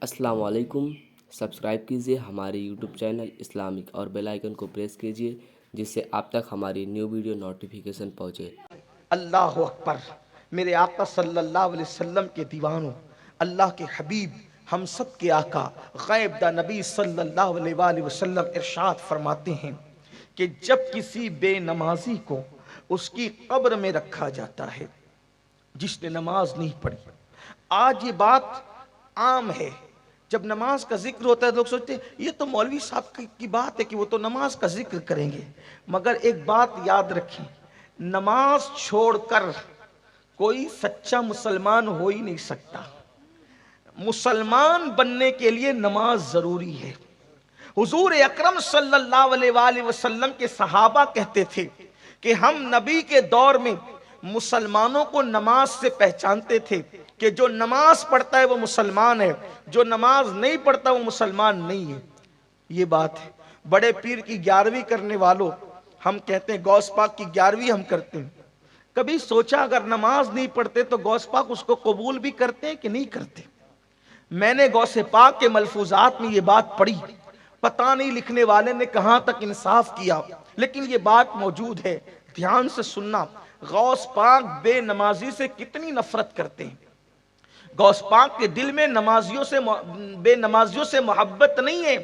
السلام علیکم، سبسکرائب کیجیے ہمارے یوٹیوب چینل اسلامک اور بیل آئیکن کو پریس کیجیے جس سے آپ تک ہماری نیو ویڈیو نوٹیفیکیشن پہنچے۔ اللہ اکبر۔ میرے آقا صلی اللہ علیہ وسلم کے دیوانوں، اللہ کے حبیب، ہم سب کے آقا غیب دا نبی صلی اللہ علیہ وآلہ وسلم ارشاد فرماتے ہیں کہ جب کسی بے نمازی کو اس کی قبر میں رکھا جاتا ہے جس نے نماز نہیں پڑھی، آج یہ بات عام ہے، جب نماز کا ذکر ہوتا ہے لوگ سوچتے ہیں یہ تو مولوی صاحب کی بات ہے کہ وہ تو نماز کا ذکر کریں گے، مگر ایک بات یاد رکھیں، نماز چھوڑ کر کوئی سچا مسلمان ہو ہی نہیں سکتا۔ مسلمان بننے کے لیے نماز ضروری ہے۔ حضور اکرم صلی اللہ علیہ وآلہ وسلم کے صحابہ کہتے تھے کہ ہم نبی کے دور میں مسلمانوں کو نماز سے پہچانتے تھے کہ جو نماز پڑھتا ہے وہ مسلمان ہے، جو نماز نہیں پڑھتا وہ مسلمان نہیں ہے۔ یہ بات ہے۔ بڑے پیر کی 11ویں کرنے والوں، ہم کہتے ہیں غوث پاک کی 11ویں ہم کرتے ہیں، کبھی سوچا اگر نماز نہیں پڑھتے تو غوث پاک اس کو قبول بھی کرتے ہیں کہ نہیں کرتے؟ میں نے غوث پاک کے ملفوظات میں یہ بات پڑھی، پتہ نہیں لکھنے والے نے کہاں تک انصاف کیا، لیکن یہ بات موجود ہے، دھیان سے سننا۔ غوث پاک بے نمازی سے کتنی نفرت کرتے ہیں۔ غوث پاک کے دل میں بے نمازیوں سے محبت نہیں ہے،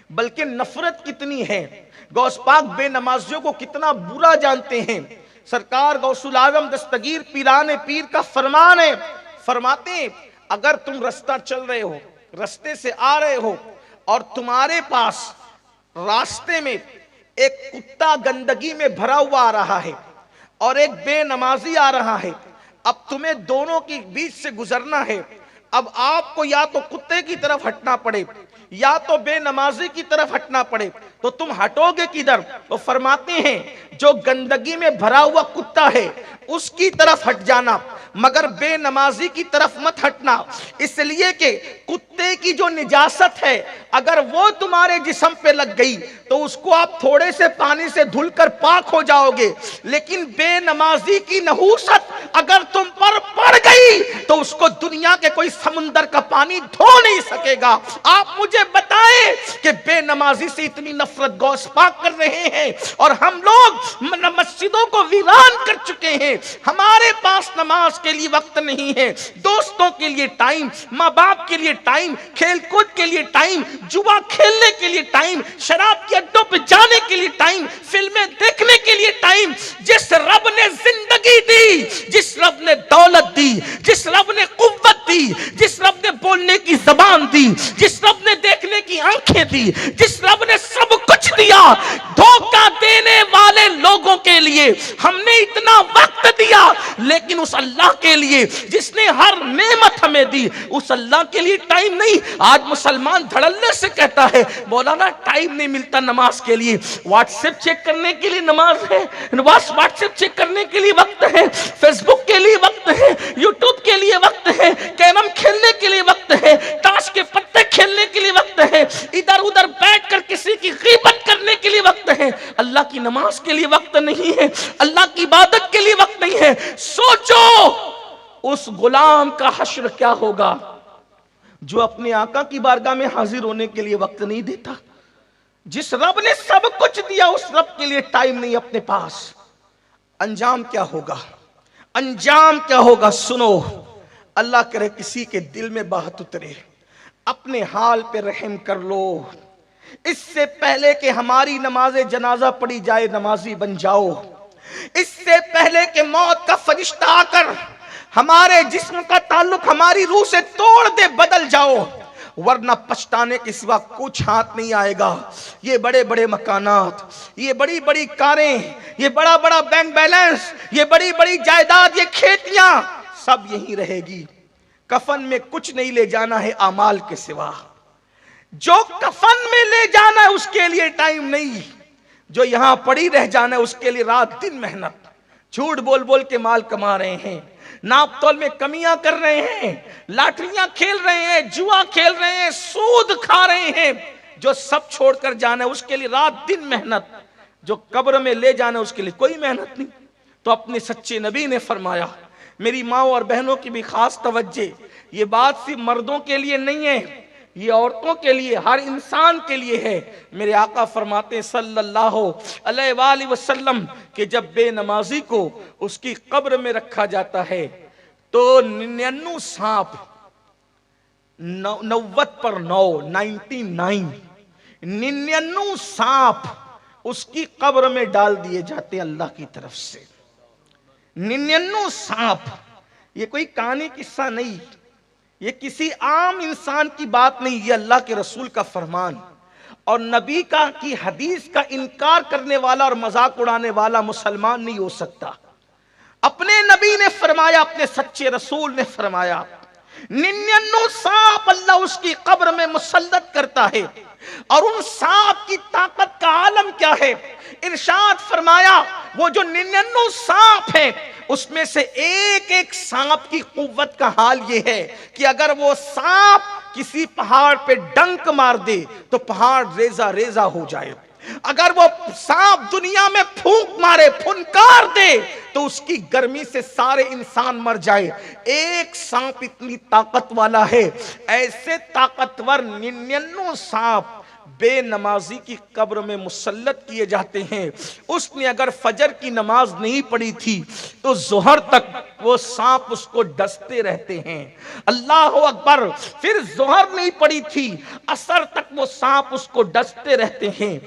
بلکہ نفرت کتنی ہے۔ غوث پاک بے نمازیوں کو کتنا برا جانتے ہیں۔ سرکار غوث العظم دستگیر پیران پیر کا فرمان ہے، فرماتے ہیں اگر تم رستہ چل رہے ہو، رستے سے آ رہے ہو اور تمہارے پاس راستے میں ایک کتا گندگی میں بھرا ہوا آ رہا ہے اور ایک بے نمازی آ رہا ہے، اب تمہیں دونوں کی بیچ سے گزرنا ہے، اب آپ کو یا تو کتے کی طرف ہٹنا پڑے یا تو بے نمازی کی طرف ہٹنا پڑے، تو تم ہٹو گے کدھر؟ وہ فرماتے ہیں جو گندگی میں بھرا ہوا کتا ہے اس کی طرف ہٹ جانا، مگر بے نمازی کی طرف مت ہٹنا، اس لیے کہ کتے کی جو نجاست ہے اگر وہ تمہارے جسم پہ لگ گئی تو اس کو آپ تھوڑے سے پانی سے دھل کر پاک ہو جاؤ گے، لیکن بے نمازی کی نحوست اگر تم پر پڑ گئی تو اس کو دنیا کے کوئی سمندر کا پانی دھو نہیں سکے گا۔ آپ مجھے بتائیں کہ بے نمازی سے اتنی نفرت غوث پاک کر رہے ہیں اور ہم لوگ مسجدوں کو ویران کر چکے ہیں، ہمارے پاس نماز کے لیے وقت نہیں ہے، دوستوں کے لیے ٹائم، ماں باپ کے لیے ٹائم، کھیل کود کے لیے ٹائم، جوا کھیلنے کے لیے ٹائم، شراب کے اڈوں پہ جانے کے لیے ٹائم، فلمیں دیکھنے کے لیے ٹائم۔ جس رب نے زندگی دی، جس رب نے دولت دی، جس رب نے قوت دی، جس رب نے بولنے کی زبان دی، جس رب نے دیکھنے کی آنکھیں دی، جس رب نے سب کچھ دیا، دھوکہ دینے والے لوگوں کے لیے ہم نے اتنا وقت دیا، لیکن اس اللہ کے لیے جس نے ہر نعمت ہمیں دی اس اللہ کے لیے ٹائم نہیں۔ آج مسلمان دھڑلے سے کہتا ہے مولانا ٹائم نہیں ملتا نماز کے لیے، واٹس ایپ چیک کرنے کے لیے نماز ہے، واٹس ایپ چیک کرنے کے لیے وقت ہے، فیس بک کے لیے وقت ہے، یوٹیوب کے لیے وقت ہے، کیرم کھیلنے کے لیے وقت ہے، تاش کے پتے کھیلنے کے لیے وقت ہے، ادھر ادھر بیٹھ کر کسی کی غیبت کرنے کے لیے وقت ہے، اللہ کی نماز کے لیے وقت نہیں ہے، اللہ کی عبادت کے لیے وقت نہیں ہے۔ سوچو اس غلام کا حشر کیا ہوگا جو اپنے آقا کی بارگاہ میں حاضر ہونے کے لیے وقت نہیں دیتا۔ جس رب نے سب کچھ دیا اس رب کے لیے ٹائم نہیں اپنے پاس، انجام کیا ہوگا؟ انجام کیا ہوگا؟ سنو، اللہ کرے کسی کے دل میں بات اترے، اپنے حال پہ رحم کر لو، اس سے پہلے کہ ہماری نماز جنازہ پڑھی جائے نمازی بن جاؤ، اس سے پہلے کہ موت کا فرشتہ آ کر ہمارے جسم کا تعلق ہماری روح سے توڑ دے بدل جاؤ، ورنہ پچھتانے کے سوا کچھ ہاتھ نہیں آئے گا۔ یہ بڑے بڑے مکانات، یہ بڑی بڑی کاریں، یہ بڑا بڑا بینک بیلنس، یہ بڑی بڑی جائیداد، یہ کھیتیاں سب یہیں رہے گی، کفن میں کچھ نہیں لے جانا ہے اعمال کے سوا۔ جو کفن میں لے جانا ہے اس کے لیے ٹائم نہیں، جو یہاں پڑی رہ جانا ہے اس کے لیے رات دن محنت، جھوٹ بول بول کے مال کما رہے ہیں، ناپ تول میں کمیاں کر رہے ہیں، لاٹریاں کھیل رہے ہیں، جوا کھیل رہے ہیں، سود کھا رہے ہیں، جو سب چھوڑ کر جانا ہے اس کے لیے رات دن محنت، جو قبر میں لے جانا ہے اس کے لیے کوئی محنت نہیں۔ تو اپنے سچے نبی نے فرمایا، میری ماں اور بہنوں کی بھی خاص توجہ، یہ بات صرف مردوں کے لیے نہیں ہے، یہ عورتوں کے لیے، ہر انسان کے لیے ہے۔ میرے آقا فرماتے ہیں صلی اللہ علیہ وآلہ وسلم کہ جب بے نمازی کو اس کی قبر میں رکھا جاتا ہے تو 99 سانپ، 90 پر 9، 99 سانپ اس کی قبر میں ڈال دیے جاتے ہیں اللہ کی طرف سے۔ 99 سانپ، یہ کوئی کہانی قصہ نہیں، یہ کسی عام انسان کی بات نہیں، یہ اللہ کے رسول کا فرمان اور نبی کی حدیث کا انکار کرنے والا اور مذاق اڑانے والا مسلمان نہیں ہو سکتا۔ اپنے نبی نے فرمایا، اپنے سچے رسول نے فرمایا 99 سانپ اللہ اس کی قبر میں مسلط کرتا ہے، اور ان سانپ کی طاقت کا عالم کیا ہے؟ ارشاد فرمایا وہ جو 99 سانپ ہیں اس میں سے ایک ایک سانپ کی قوت کا حال یہ ہے کہ اگر وہ سانپ کسی پہاڑ پہ ڈنک مار دے تو پہاڑ ریزہ ریزہ ہو جائے، اگر وہ سانپ دنیا میں پھونک مارے، پھنکار دے تو اس کی گرمی سے سارے انسان مر جائے۔ ایک سانپ اتنی طاقت والا ہے، ایسے طاقتور 99 سانپ بے نمازی کی قبر میں مسلط کیے جاتے ہیں۔ اس نے اگر فجر کی نماز نہیں پڑھی تھی تو ظہر تک وہ سانپ اس کو ڈستے رہتے ہیں، اللہ اکبر۔ پھر ظہر نہیں پڑھی تھی، عصر تک وہ سانپ اس کو ڈستے رہتے ہیں،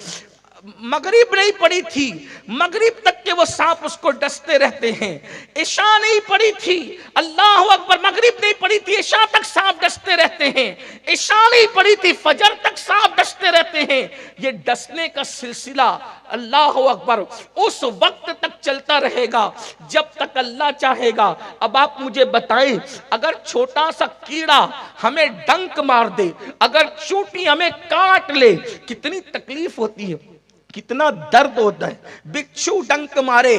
مغرب نہیں پڑی تھی، مغرب تک کے وہ سانپ اس کو ڈستے رہتے ہیں، عشاء نہیں پڑی تھی، اللہ اکبر، مغرب نہیں پڑی تھی، عشاء تک سانپ ڈستے رہتے ہیں، عشاء نہیں پڑی تھی، فجر تک سانپ ڈستے رہتے ہیں۔ یہ ڈسنے کا سلسلہ اللہ اکبر اس وقت تک چلتا رہے گا جب تک اللہ چاہے گا۔ اب آپ مجھے بتائیں، اگر چھوٹا سا کیڑا ہمیں ڈنک مار دے، اگر چونٹی ہمیں کاٹ لے، کتنی تکلیف ہوتی ہے، کتنا درد ہوتا ہے۔ بچھو ڈنک مارے،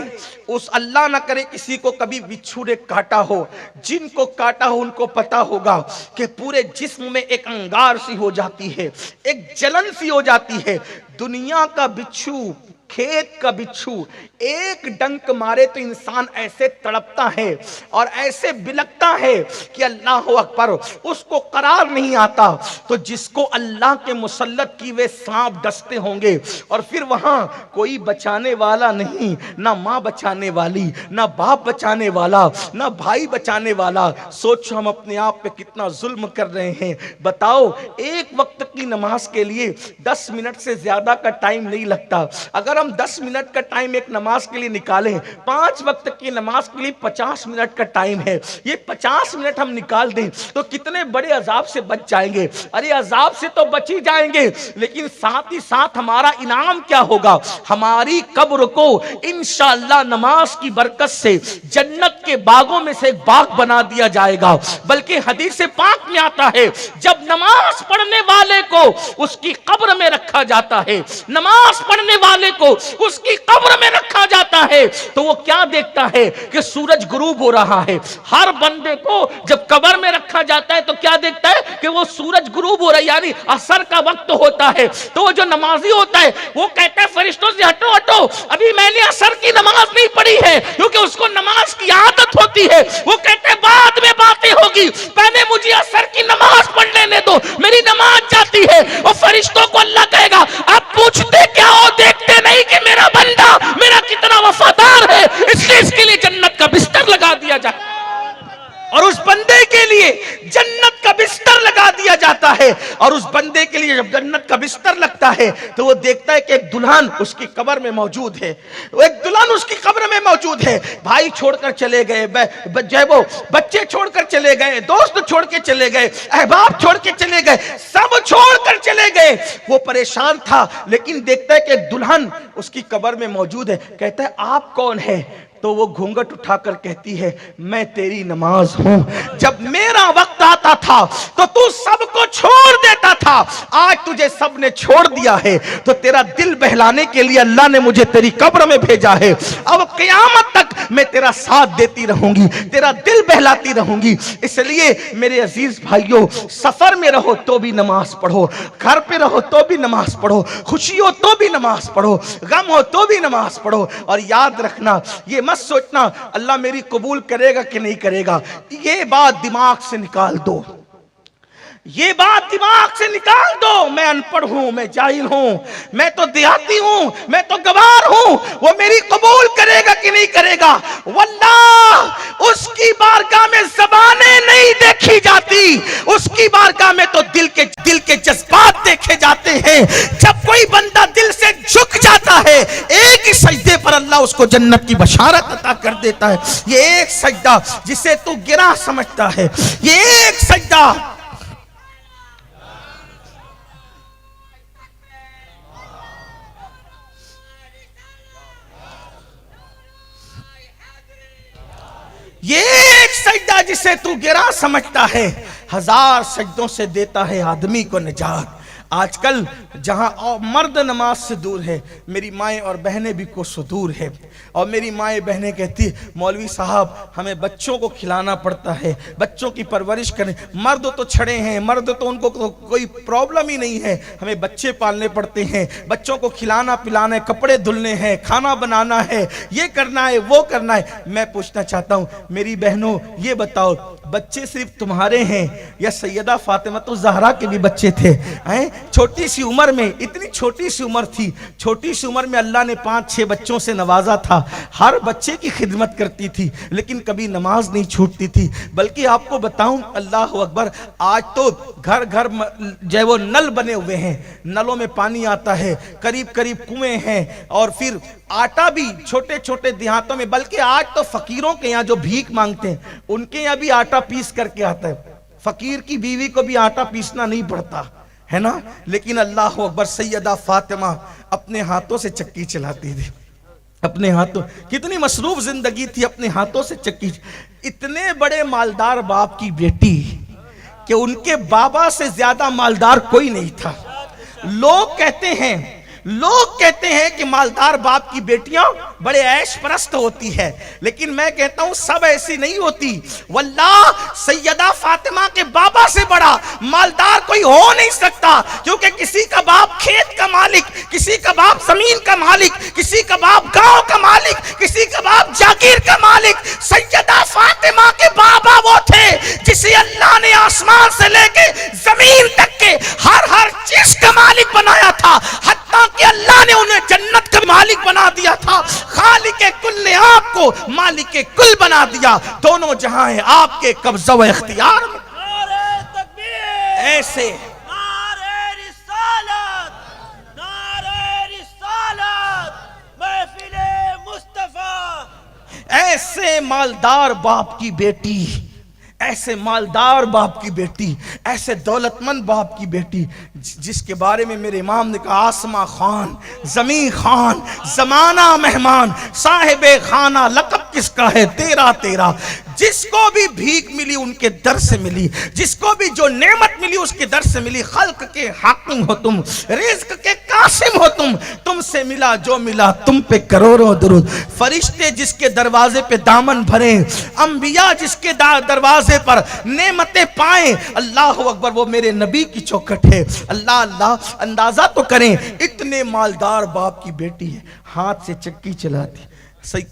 اس اللہ نہ کرے کسی کو کبھی بچھو نے کاٹا ہو، جن کو کاٹا ہو ان کو پتا ہوگا کہ پورے جسم میں ایک انگار سی ہو جاتی ہے، ایک جلن سی ہو جاتی ہے۔ دنیا کا بچھو، کھیت کا بچھو ایک ڈنک مارے تو انسان ایسے تڑپتا ہے اور ایسے بلکتا ہے کہ اللہ اکبر، اس کو قرار نہیں آتا۔ تو جس کو اللہ کے مسلط کی ہوئے سانپ ڈستے ہوں گے اور پھر وہاں کوئی بچانے والا نہیں، نہ ماں بچانے والی، نہ باپ بچانے والا، نہ بھائی بچانے والا، سوچو ہم اپنے آپ پہ کتنا ظلم کر رہے ہیں۔ بتاؤ، ایک وقت کی نماز کے لیے 10 منٹ سے زیادہ کا ٹائم نہیں لگتا، اگر ہم 10 منٹ کا ٹائم ایک نماز کے لیے نکالیں، 5 وقت کی نماز کے لیے 50 منٹ کا ٹائم ہے، یہ 50 منٹ ہم نکال دیں تو کتنے بڑے عذاب سے بچ جائیں گے۔ ارے عذاب سے تو بچ ہی جائیں گے، لیکن ساتھ ہی ساتھ ہمارا انعام کیا ہوگا؟ ہماری قبر کو انشاءاللہ نماز کی برکت سے جنت کے باغوں میں سے ایک باغ بنا دیا جائے گا۔ بلکہ حدیث پاک میں آتا ہے جب نماز پڑھنے والے کو اس کی قبر میں رکھا جاتا ہے، نماز پڑھنے والے کو اس کی قبر میں رکھا جاتا ہے تو وہ کیا دیکھتا ہے کہ سورج غروب ہو رہا ہے۔ ہر بندے کو جب قبر میں رکھا جاتا ہے تو کیا دیکھتا ہے کہ وہ سورج غروب ہو رہا ہے، یعنی عصر کا وقت ہوتا ہے۔ تو وہ جو نمازی ہوتا ہے وہ کہتا ہے فرشتوں سے ہٹو ہٹو، ابھی میں نے عصر کی نماز نہیں پڑھی ہے، کیونکہ اس کو نماز کی عادت ہوتی ہے۔ وہ کہتے ہیں بعد میں باتیں ہوگی، پہلے مجھے عصر کی نماز پڑھ لینے دو، میری نماز جاتی ہے۔ اور فرشتوں کو اللہ کہے گا اب پوچھتے کیا ہو، دیکھتے نہیں کہ میرا بندہ میرا کتنا وفادار ہے، اس لیے اس کے لیے جنت کا بستر لگا دیا جائے، اور اس بندے کے لیے جنت کا بستر لگا دیا جاتا ہے۔ اور اس بندے کے لیے جب جنت کا بستر لگتا ہے تو وہ دیکھتا ہے کہ ایک دلہن اس کی قبر میں موجود ہے، ایک دلہن اس کی قبر میں موجود ہے۔ بھائی چھوڑ کر چلے گئے، وہ بچے چھوڑ کر چلے گئے، دوست چھوڑ کے چلے گئے، احباب چھوڑ کے چلے گئے، سب چھوڑ کر چلے گئے۔ وہ پریشان تھا، لیکن دیکھتا ہے کہ ایک دلہن اس کی قبر میں موجود ہے۔ کہتا ہے آپ کون ہے؟ تو وہ گھونگٹ اٹھا کر کہتی ہے میں تیری نماز ہوں، جب میرا وقت آتا تھا تو تو سب کو چھوڑ دیتا تھا، آج تجھے سب نے چھوڑ دیا ہے تو تیرا دل بہلانے کے لیے اللہ نے مجھے تیری قبر میں بھیجا ہے، اب قیامت تک میں تیرا ساتھ دیتی رہوں گی، تیرا دل بہلاتی رہوں گی۔ اس لیے میرے عزیز بھائیوں، سفر میں رہو تو بھی نماز پڑھو، گھر پہ رہو تو بھی نماز پڑھو، خوشی ہو تو بھی نماز پڑھو، غم ہو تو بھی نماز پڑھو، اور یاد رکھنا یہ مت سوچنا اللہ میری قبول کرے گا کہ نہیں کرے گا، یہ بات دماغ سے نکال دو۔ یہ بات دماغ سے نکال دو، میں ان پڑھ ہوں، میں جاہل ہوں، میں تو دیہاتی ہوں، میں تو گوار ہوں، وہ میری قبول کرے گا کہ نہیں کرے گا؟ واللہ اس کی بارگاہ میں زبانیں نہیں دیکھی جاتی، اس کی بارگاہ میں تو دل کے جذبات دیکھے جاتے ہیں۔ جب کوئی بندہ دل سے جھک جاتا ہے، ایک ہی سجدے پر اللہ اس کو جنت کی بشارت عطا کر دیتا ہے۔ یہ ایک سجدہ جسے تو گرا سمجھتا ہے، یہ ایک سجدہ جسے تو گرا سمجھتا ہے، ہزار سجدوں سے دیتا ہے آدمی کو نجات۔ آج کل جہاں مرد نماز سے دور ہے، میری مائیں اور بہنیں بھی کو دور ہے، اور میری مائیں بہنیں کہتی مولوی صاحب ہمیں بچوں کو کھلانا پڑتا ہے، بچوں کی پرورش کریں، مرد تو چھڑے ہیں، مرد تو ان کو کوئی پرابلم ہی نہیں ہے، ہمیں بچے پالنے پڑتے ہیں، بچوں کو کھلانا پلانا ہے، کپڑے دھلنے ہیں، کھانا بنانا ہے، یہ کرنا ہے وہ کرنا ہے۔ میں پوچھنا چاہتا ہوں میری بہنوں، یہ بتاؤ بچے صرف تمہارے ہیں یا سیدہ فاطمہ الزہرا کے بھی بچے تھے؟ چھوٹی سی عمر میں، اتنی چھوٹی سی عمر تھی، چھوٹی سی عمر میں اللہ نے 5-6 بچوں سے نوازا تھا، ہر بچے کی خدمت کرتی تھی، لیکن کبھی نماز نہیں چھوٹتی تھی۔ بلکہ آپ کو بتاؤں، اللہ اکبر، آج تو گھر گھر جو وہ نل بنے ہوئے ہیں، نلوں میں پانی آتا ہے، قریب قریب کنویں ہیں، اور پھر آٹا بھی چھوٹے چھوٹے دیہاتوں میں، بلکہ آج تو فقیروں کے یہاں جو بھیک مانگتے ہیں ان کے یہاں بھی آٹا پیس کر کے آتا ہے، فقیر کی بیوی کو بھی آٹا پیسنا نہیں پڑتا ہے نا۔ لیکن اللہ اکبر، سیدہ فاطمہ اپنے ہاتھوں سے چکی چلاتی تھی، اپنے ہاتھوں، کتنی مصروف زندگی تھی، اپنے ہاتھوں سے چکی۔ اتنے بڑے مالدار باپ کی بیٹی کہ ان کے بابا سے زیادہ مالدار کوئی نہیں تھا۔ لوگ کہتے ہیں کہ مالدار باپ کی بیٹیاں بڑے عیش پرست ہوتی ہے، لیکن میں کہتا ہوں سب ایسی نہیں ہوتی۔ واللہ سیدہ فاطمہ کے بابا سے بڑا مالدار کوئی ہو نہیں سکتا، کیونکہ کسی کا باپ کھیت کا مالک، کسی کا باپ زمین کا مالک، کسی کا باپ گاؤں کا مالک، کسی کا باپ جاگیر کا مالک۔ سیدہ فاطمہ کے بابا وہ تھے جسے اللہ نے آسمان سے لے کے زمین تک کے ہر چیز کا مالک بنایا تھا، حتیٰ کہ اللہ نے انہیں جنت کا مالک بنا دیا تھا۔ خالق کل نے آپ کو مالک کل بنا دیا، دونوں جہاں ہیں آپ کے قبضہ و اختیار میں۔ نعرہ تکبیر، ایسے نعرہ رسالت، نعرہ رسالت، محفل مصطفیٰ۔ ایسے مالدار باپ کی بیٹی، ایسے مالدار باپ کی بیٹی، ایسے دولت مند باپ کی بیٹی، جس کے بارے میں میرے امام نے کہا آسماں خان، زمین خان، زمانہ مہمان، صاحب خانہ لقب کس کا ہے تیرا تیرا۔ جس کو بھی بھیک ملی ان کے در سے ملی، جس کو بھی جو نعمت ملی اس کے در سے ملی۔ خلق کے حاکم ہو تم، رزق کے قاسم ہو تم سے ملا جو ملا تم پہ کروڑوں درود۔ فرشتے جس کے دروازے پہ دامن بھریں، انبیاء جس کے دروازے پر نعمتیں پائیں، اللہ اکبر، وہ میرے نبی کی چوکھٹ ہے۔ اللہ اندازہ تو کریں، اتنے مالدار باپ کی بیٹی ہے، ہاتھ سے چکی چلاتی۔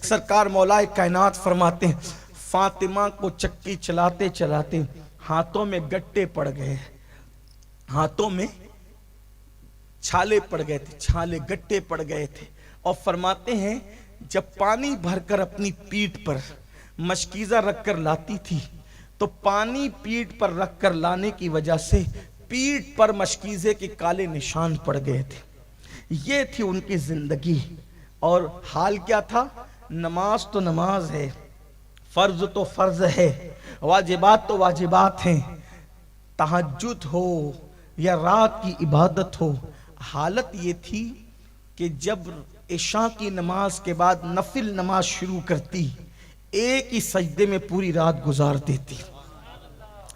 سرکار مولا کائنات فرماتے ہیں فاطمہ کو چکی چلاتے چلاتے ہاتھوں میں گٹے پڑ گئے، ہاتھوں میں چھالے پڑ گئے تھے، چھالے گٹے پڑ گئے تھے، اور فرماتے ہیں جب پانی بھر کر اپنی پیٹھ پر مشکیزہ رکھ کر لاتی تھی تو پانی پیٹھ پر رکھ کر لانے کی وجہ سے پیٹھ پر مشکیزے کے کالے نشان پڑ گئے تھے۔ یہ تھی ان کی زندگی، اور حال کیا تھا؟ نماز تو نماز ہے، فرض تو فرض ہے، واجبات تو واجبات ہیں، تہجد ہو یا رات کی عبادت ہو۔ حالت یہ تھی کہ جب عشاء کی نماز کے بعد نفل نماز شروع کرتی، ایک ہی سجدے میں پوری رات گزار دیتی،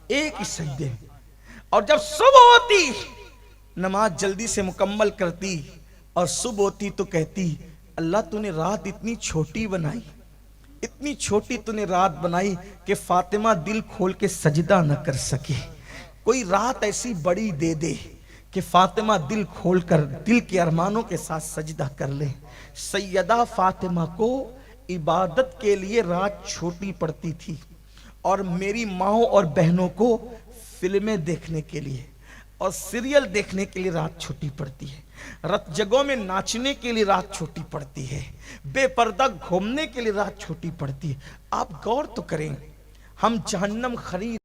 ایک ہی سجدے میں، اور جب صبح ہوتی نماز جلدی سے مکمل کرتی، اور صبح ہوتی تو کہتی اللہ تو نے رات اتنی چھوٹی بنائی، اتنی چھوٹی تو نے رات بنائی کہ فاطمہ دل کھول کے سجدہ نہ کر سکے، کوئی رات ایسی بڑی دے دے کہ فاطمہ دل کھول کر دل کے ارمانوں کے ساتھ سجدہ کر لے۔ سیدہ فاطمہ کو عبادت کے لیے رات چھوٹی پڑتی تھی، اور میری ماں اور بہنوں کو فلمیں دیکھنے کے لیے اور سیریل دیکھنے کے لیے رات چھوٹی پڑتی ہے، رت جگہوں میں ناچنے کے لیے رات چھوٹی پڑتی ہے، بے پردہ گھومنے کے لیے رات چھوٹی پڑتی ہے۔ آپ غور تو کریں، ہم جہنم خرید